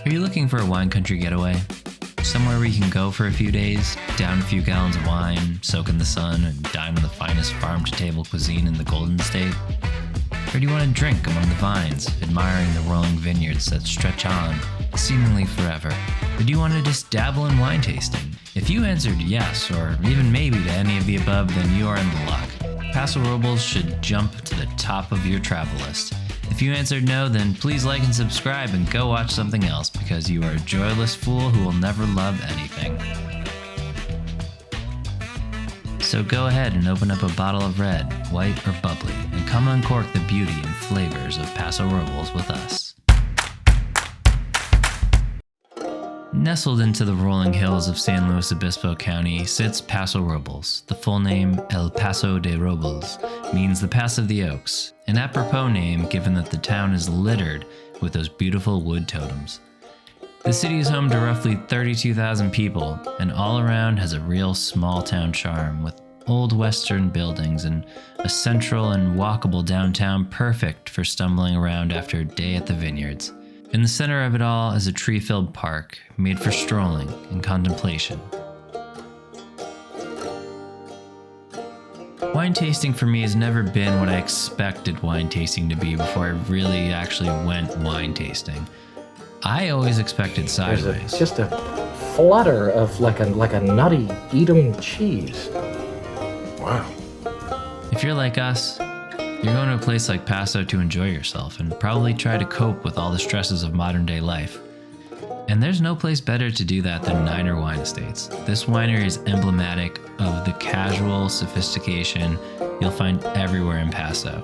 Are you looking for a wine country getaway? Somewhere where you can go for a few days, down a few gallons of wine, soak in the sun, and dine on the finest farm-to-table cuisine in the Golden State? Or do you want to drink among the vines, admiring the rolling vineyards that stretch on, seemingly forever? Or do you want to just dabble in wine tasting? If you answered yes, or even maybe to any of the above, then you are in luck. Paso Robles should jump to the top of your travel list. If you answered no, then please like and subscribe and go watch something else, because you are a joyless fool who will never love anything. So go ahead and open up a bottle of red, white, or bubbly, and come uncork the beauty and flavors of Paso Robles with us. Nestled into the rolling hills of San Luis Obispo County sits Paso Robles. The full name, El Paso de Robles, means the Pass of the Oaks, an apropos name given that the town is littered with those beautiful wood totems. The city is home to roughly 32,000 people, and all around has a real small town charm with old western buildings and a central and walkable downtown perfect for stumbling around after a day at the vineyards. In the center of it all is a tree-filled park made for strolling and contemplation. Wine tasting for me has never been what I expected wine tasting to be before I really actually went wine tasting. I always expected sideways. It's just a flutter of like a nutty Edam cheese. Wow. If you're like us, you're going to a place like Paso to enjoy yourself and probably try to cope with all the stresses of modern day life. And there's no place better to do that than Niner Wine Estates. This winery is emblematic of the casual sophistication you'll find everywhere in Paso.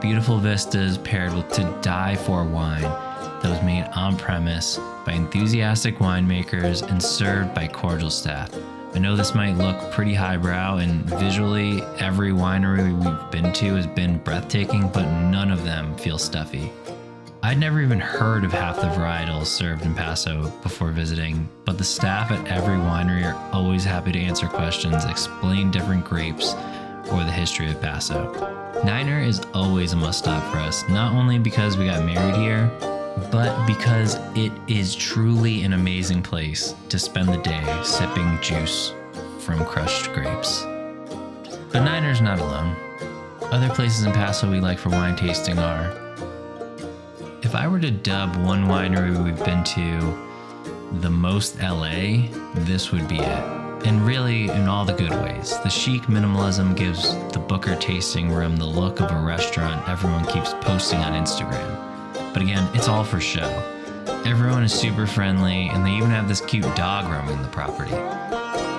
Beautiful vistas paired with to die for wine that was made on premise by enthusiastic winemakers and served by cordial staff. I know this might look pretty highbrow, and visually every winery we've been to has been breathtaking, but none of them feel stuffy. I'd never even heard of half the varietals served in Paso before visiting, but the staff at every winery are always happy to answer questions, explain different grapes, or the history of Paso. Niner is always a must-stop for us, not only because we got married here, but because it is truly an amazing place to spend the day sipping juice from crushed grapes. But Niner's not alone. Other places in Paso we like for wine tasting are... If I were to dub one winery we've been to the most LA, this would be it. And really, in all the good ways. The chic minimalism gives the Booker tasting room the look of a restaurant everyone keeps posting on Instagram. But again, it's all for show. Everyone is super friendly, and they even have this cute dog roaming the property.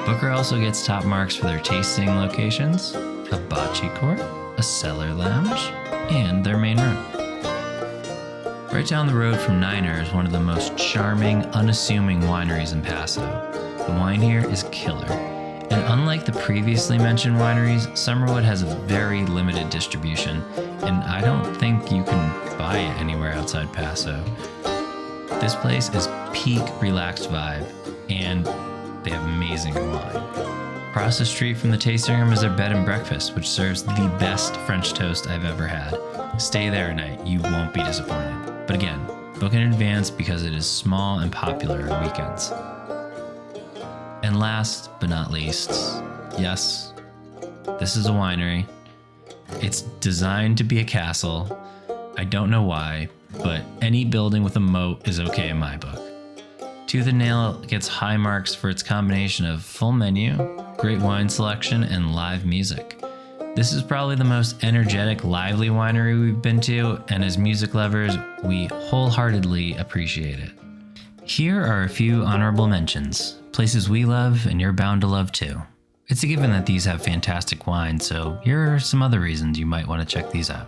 Booker also gets top marks for their tasting locations, a bocce court, a cellar lounge, and their main room. Right down the road from Niner is one of the most charming, unassuming wineries in Paso. The wine here is killer. And unlike the previously mentioned wineries, Summerwood has a very limited distribution, and I don't think you can buy it anywhere outside Paso. This place is peak relaxed vibe, and they have amazing wine. Across the street from the tasting room is their bed and breakfast, which serves the best French toast I've ever had. Stay there at night, you won't be disappointed. But again, book in advance because it is small and popular on weekends. And last but not least, yes, this is a winery. It's designed to be a castle. I don't know why, but any building with a moat is okay in my book. Tooth and Nail gets high marks for its combination of full menu, great wine selection, and live music. This is probably the most energetic, lively winery we've been to, and as music lovers, we wholeheartedly appreciate it. Here are a few honorable mentions. Places we love and you're bound to love too. It's a given that these have fantastic wine, so here are some other reasons you might want to check these out.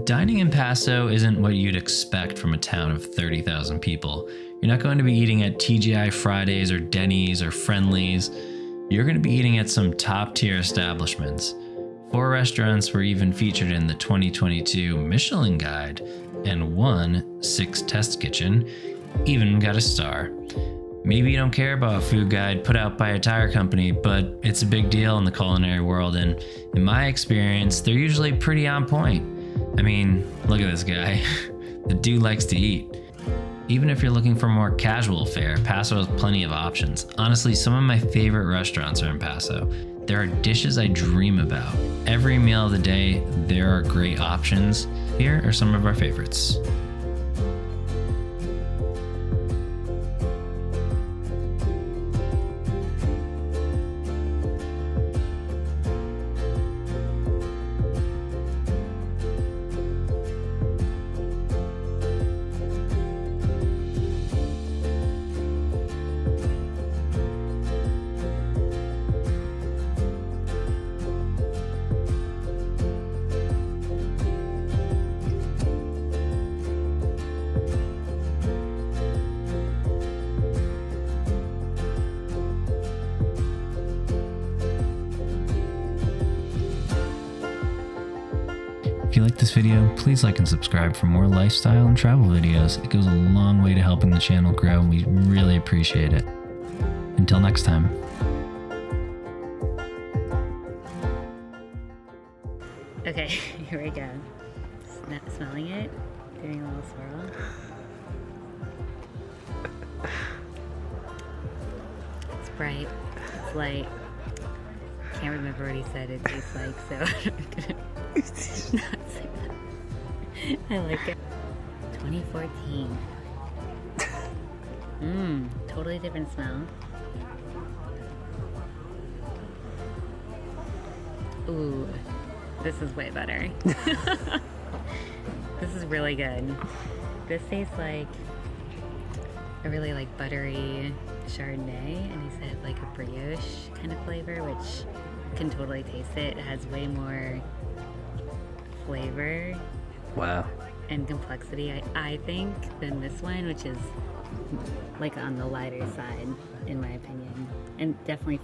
Dining in Paso isn't what you'd expect from a town of 30,000 people. You're not going to be eating at TGI Fridays or Denny's or Friendly's. You're going to be eating at some top-tier establishments. 4 restaurants were even featured in the 2022 Michelin Guide, and one 6 test kitchen even got a star. Maybe you don't care about a food guide put out by a tire company, but it's a big deal in the culinary world, and in my experience, they're usually pretty on point. I mean, look at this guy. The dude likes to eat. Even if you're looking for more casual fare, Paso has plenty of options. Honestly, some of my favorite restaurants are in Paso. There are dishes I dream about. Every meal of the day, there are great options. Here are some of our favorites. If you like this video, please like and subscribe for more lifestyle and travel videos. It goes a long way to helping the channel grow, and we really appreciate it. Until next time. Okay, here we go. Smelling it, doing a little swirl. It's bright, it's light. Can't remember what he said it tastes like, so I'm gonna not say that. I like it. 2014. Totally different smell. Ooh, this is way better. This is really good. This tastes like a really like buttery Chardonnay, and he said like a brioche kind of flavor, which can totally taste it. It has way more flavor. Wow. And complexity, I think, than this one, which is like on the lighter side, in my opinion. And definitely